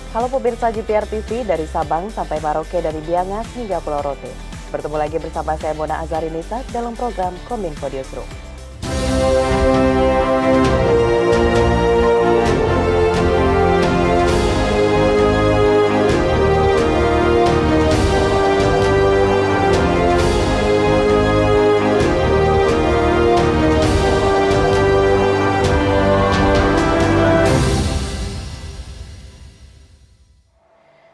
Halo pemirsa GPR TV dari Sabang sampai Merauke, dari Biangas hingga Pulau Rote. Bertemu lagi bersama saya Mona Azarinisa dalam program Kominfo Newsroom.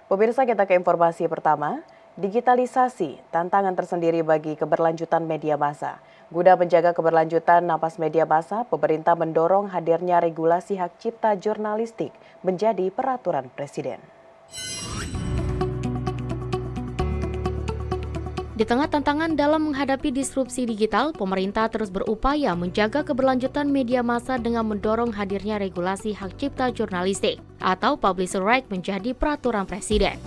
Pemirsa, kita ke informasi pertama. Digitalisasi, tantangan tersendiri bagi keberlanjutan media massa. Guna menjaga keberlanjutan napas media massa, pemerintah mendorong hadirnya regulasi hak cipta jurnalistik menjadi peraturan presiden. Di tengah tantangan dalam menghadapi disrupsi digital, pemerintah terus berupaya menjaga keberlanjutan media massa dengan mendorong hadirnya regulasi hak cipta jurnalistik atau Publisher Right menjadi peraturan presiden.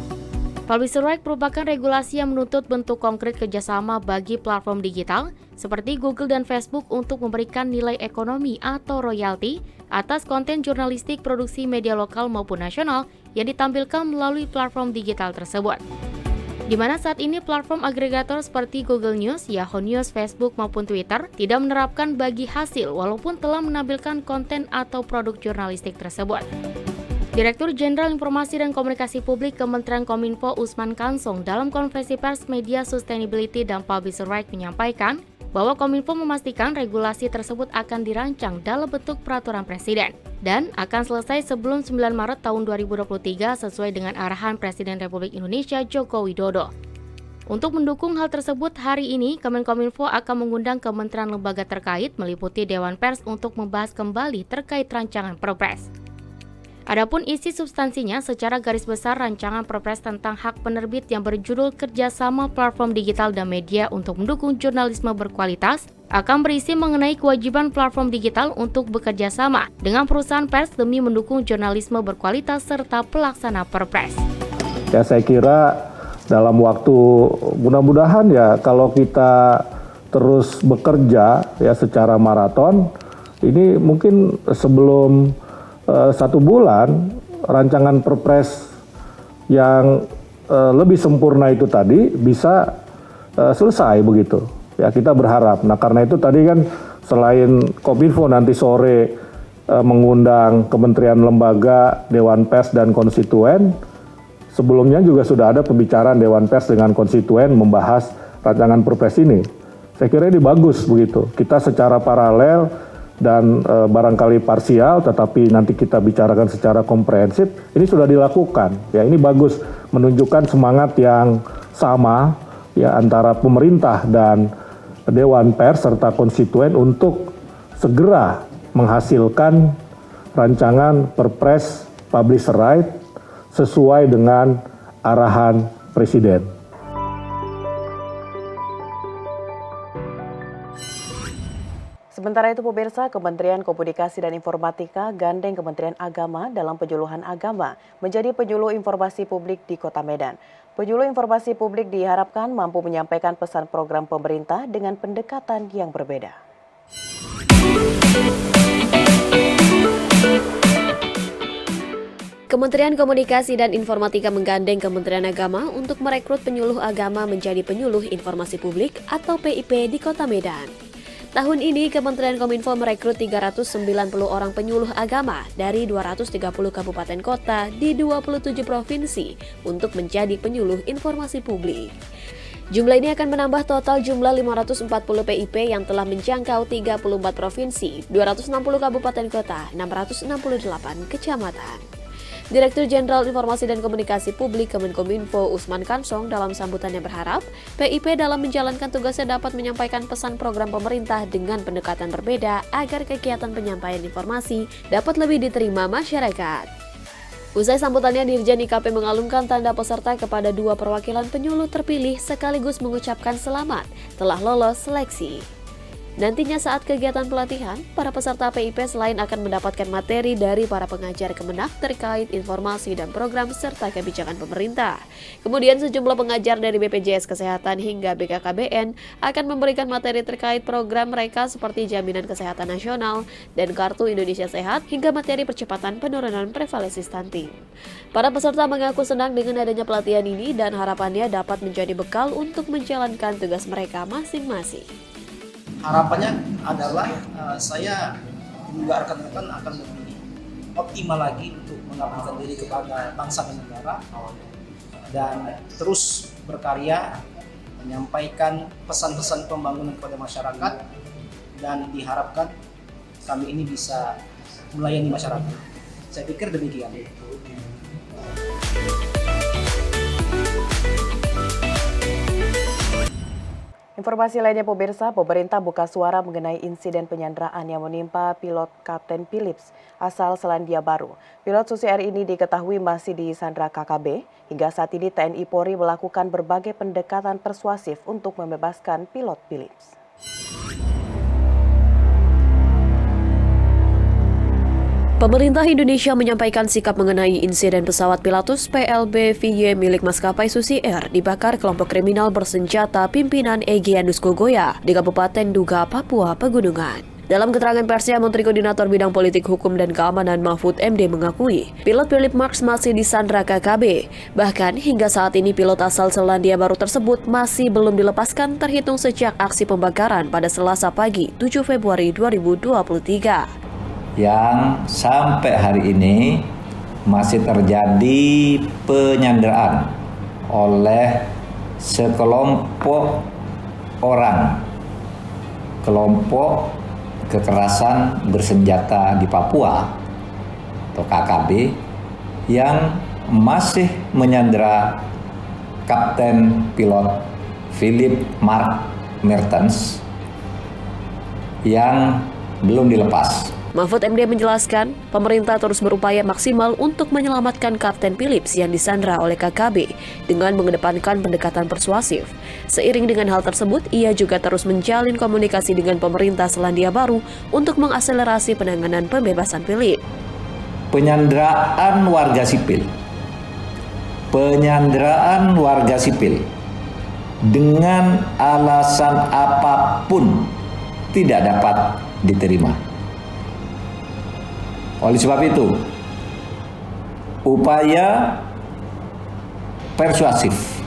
Publisher Right merupakan regulasi yang menuntut bentuk konkret kerjasama bagi platform digital seperti Google dan Facebook untuk memberikan nilai ekonomi atau royalti atas konten jurnalistik produksi media lokal maupun nasional yang ditampilkan melalui platform digital tersebut. Di mana saat ini platform agregator seperti Google News, Yahoo News, Facebook maupun Twitter tidak menerapkan bagi hasil walaupun telah menampilkan konten atau produk jurnalistik tersebut. Direktur Jenderal Informasi dan Komunikasi Publik Kementerian Kominfo Usman Kansong dalam konferensi pers Media Sustainability dan Publisher Right menyampaikan bahwa Kominfo memastikan regulasi tersebut akan dirancang dalam bentuk peraturan presiden dan akan selesai sebelum 9 Maret tahun 2023 sesuai dengan arahan Presiden Republik Indonesia Joko Widodo. Untuk mendukung hal tersebut, hari ini Kemenkominfo akan mengundang kementerian lembaga terkait meliputi Dewan Pers untuk membahas kembali terkait rancangan Perpres. Adapun isi substansinya, secara garis besar rancangan Perpres tentang hak penerbit yang berjudul Kerjasama Platform Digital dan Media untuk Mendukung Jurnalisme Berkualitas akan berisi mengenai kewajiban platform digital untuk bekerja sama dengan perusahaan pers demi mendukung jurnalisme berkualitas serta pelaksana Perpres. Ya, saya kira dalam waktu mudah-mudahan ya kalau kita terus bekerja ya secara maraton, ini mungkin sebelum 1 bulan rancangan Perpres yang lebih sempurna itu tadi bisa selesai begitu. Ya, kita berharap. Nah, karena itu tadi kan selain Kominfo nanti sore mengundang kementerian lembaga, Dewan Pers dan konstituen, sebelumnya juga sudah ada pembicaraan Dewan Pers dengan konstituen membahas rancangan Perpres ini. Saya kira ini bagus begitu. Kita secara paralel dan barangkali parsial, tetapi nanti kita bicarakan secara komprehensif, ini sudah dilakukan. Ya, ini bagus, menunjukkan semangat yang sama ya antara pemerintah dan Dewan Pers serta konstituen untuk segera menghasilkan rancangan Perpres Publisher Right sesuai dengan arahan Presiden. Sementara itu pemirsa, Kementerian Komunikasi dan Informatika gandeng Kementerian Agama dalam penyuluhan agama menjadi penyuluh informasi publik di Kota Medan. Penyuluh informasi publik diharapkan mampu menyampaikan pesan program pemerintah dengan pendekatan yang berbeda. Kementerian Komunikasi dan Informatika menggandeng Kementerian Agama untuk merekrut penyuluh agama menjadi penyuluh informasi publik atau PIP di Kota Medan. Tahun ini, Kementerian Kominfo merekrut 390 orang penyuluh agama dari 230 kabupaten kota di 27 provinsi untuk menjadi penyuluh informasi publik. Jumlah ini akan menambah total jumlah 540 PIP yang telah menjangkau 34 provinsi, 260 kabupaten kota, 668 kecamatan. Direktur Jenderal Informasi dan Komunikasi Publik Kemenkominfo Usman Kansong dalam sambutannya berharap PIP dalam menjalankan tugasnya dapat menyampaikan pesan program pemerintah dengan pendekatan berbeda agar kegiatan penyampaian informasi dapat lebih diterima masyarakat. Usai sambutannya, Dirjen IKP mengalungkan tanda peserta kepada 2 perwakilan penyuluh terpilih sekaligus mengucapkan selamat telah lolos seleksi. Nantinya saat kegiatan pelatihan, para peserta PIP selain akan mendapatkan materi dari para pengajar Kemenak terkait informasi dan program serta kebijakan pemerintah. Kemudian sejumlah pengajar dari BPJS Kesehatan hingga BKKBN akan memberikan materi terkait program mereka seperti Jaminan Kesehatan Nasional dan Kartu Indonesia Sehat hingga materi percepatan penurunan prevalensi stunting. Para peserta mengaku senang dengan adanya pelatihan ini dan harapannya dapat menjadi bekal untuk menjalankan tugas mereka masing-masing. Harapannya adalah saya juga rekan-rekan akan lebih optimal lagi untuk mengabdikan diri kepada bangsa dan negara dan terus berkarya menyampaikan pesan-pesan pembangunan kepada masyarakat dan diharapkan kami ini bisa melayani masyarakat. Saya pikir demikian. Informasi lainnya pemirsa, pemerintah buka suara mengenai insiden penyanderaan yang menimpa pilot Kapten Philips asal Selandia Baru. Pilot Susi Air ini diketahui masih disandra KKB. Hingga saat ini TNI Polri melakukan berbagai pendekatan persuasif untuk membebaskan pilot Philips. Pemerintah Indonesia menyampaikan sikap mengenai insiden pesawat Pilatus PLB-VY milik maskapai Susi Air dibakar kelompok kriminal bersenjata pimpinan Egyanus Kogoya di Kabupaten Duga, Papua Pegunungan. Dalam keterangan persnya, Menteri Koordinator Bidang Politik, Hukum, dan Keamanan Mahfud MD mengakui pilot Philip Marks masih disandra KKB. Bahkan hingga saat ini pilot asal Selandia Baru tersebut masih belum dilepaskan terhitung sejak aksi pembakaran pada Selasa pagi 7 Februari 2023. Yang sampai hari ini masih terjadi penyanderaan oleh sekelompok orang, kelompok kekerasan bersenjata di Papua atau KKB yang masih menyandera Kapten Pilot Philip Mark Mertens yang belum dilepas. Mahfud MD menjelaskan, pemerintah terus berupaya maksimal untuk menyelamatkan Kapten Philips yang disandra oleh KKB dengan mengedepankan pendekatan persuasif. Seiring dengan hal tersebut, ia juga terus menjalin komunikasi dengan pemerintah Selandia Baru untuk mengakselerasi penanganan pembebasan Philips. Penyanderaan warga sipil dengan alasan apapun tidak dapat diterima. Oleh sebab itu, upaya persuasif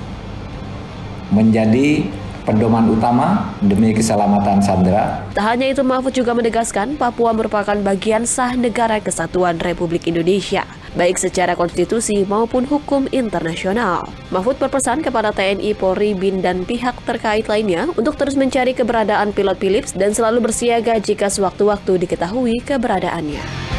menjadi pedoman utama demi keselamatan sandera. Tak hanya itu, Mahfud juga menegaskan Papua merupakan bagian sah Negara Kesatuan Republik Indonesia, baik secara konstitusi maupun hukum internasional. Mahfud berpesan kepada TNI, Polri, BIN, dan pihak terkait lainnya untuk terus mencari keberadaan pilot Philips dan selalu bersiaga jika sewaktu-waktu diketahui keberadaannya.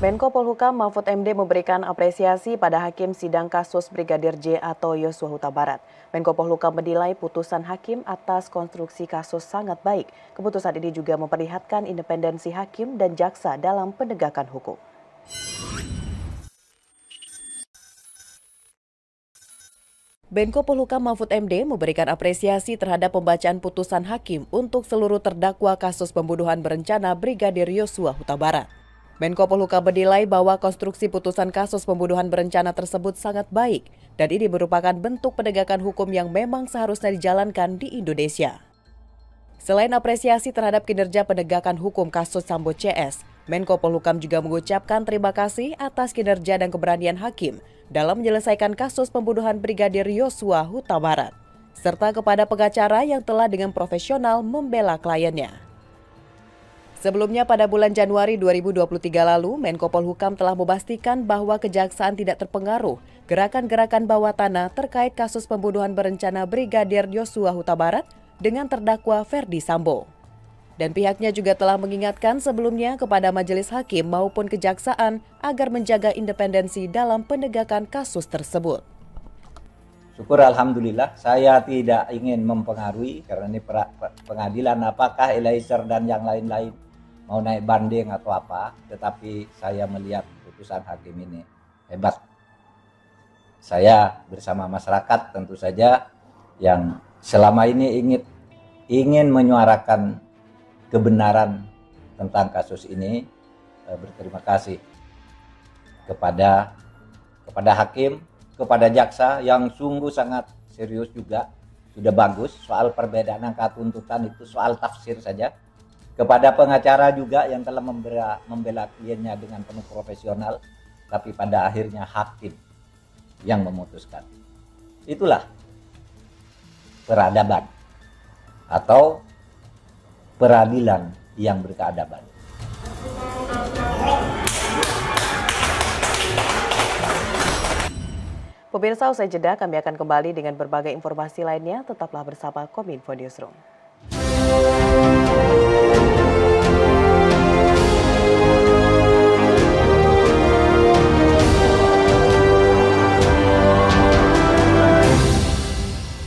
Menko Polhukam Mahfud MD memberikan apresiasi pada hakim sidang kasus Brigadir J atau Yosua Huta Barat. Menko Polhukam menilai putusan hakim atas konstruksi kasus sangat baik. Keputusan ini juga memperlihatkan independensi hakim dan jaksa dalam penegakan hukum. Menko Polhukam Mahfud MD memberikan apresiasi terhadap pembacaan putusan hakim untuk seluruh terdakwa kasus pembunuhan berencana Brigadir Yosua Huta Barat. Menko Polhukam menilai bahwa konstruksi putusan kasus pembunuhan berencana tersebut sangat baik dan ini merupakan bentuk penegakan hukum yang memang seharusnya dijalankan di Indonesia. Selain apresiasi terhadap kinerja penegakan hukum kasus Sambo CS, Menko Polhukam juga mengucapkan terima kasih atas kinerja dan keberanian hakim dalam menyelesaikan kasus pembunuhan Brigadir Yosua Huta Barat, serta kepada pengacara yang telah dengan profesional membela kliennya. Sebelumnya pada bulan Januari 2023 lalu, Menko Polhukam telah memastikan bahwa kejaksaan tidak terpengaruh gerakan-gerakan bawah tanah terkait kasus pembunuhan berencana Brigadir Yosua Huta Barat dengan terdakwa Ferdi Sambo. Dan pihaknya juga telah mengingatkan sebelumnya kepada majelis hakim maupun kejaksaan agar menjaga independensi dalam penegakan kasus tersebut. Syukur alhamdulillah, saya tidak ingin mempengaruhi karena ini pengadilan apakah Eliezer dan yang lain-lain mau naik banding atau apa, tetapi saya melihat putusan hakim ini hebat. Saya bersama masyarakat tentu saja yang selama ini ingin menyuarakan kebenaran tentang kasus ini. Berterima kasih kepada hakim, kepada jaksa yang sungguh sangat serius juga, sudah bagus. Soal perbedaan angka tuntutan itu soal tafsir saja. Kepada pengacara juga yang telah membela kliennya dengan penuh profesional, tapi pada akhirnya hakim yang memutuskan. Itulah peradaban atau peradilan yang berkeadaban. Pemirsa, usai jeda kami akan kembali dengan berbagai informasi lainnya. Tetaplah bersama Kominfo Newsroom.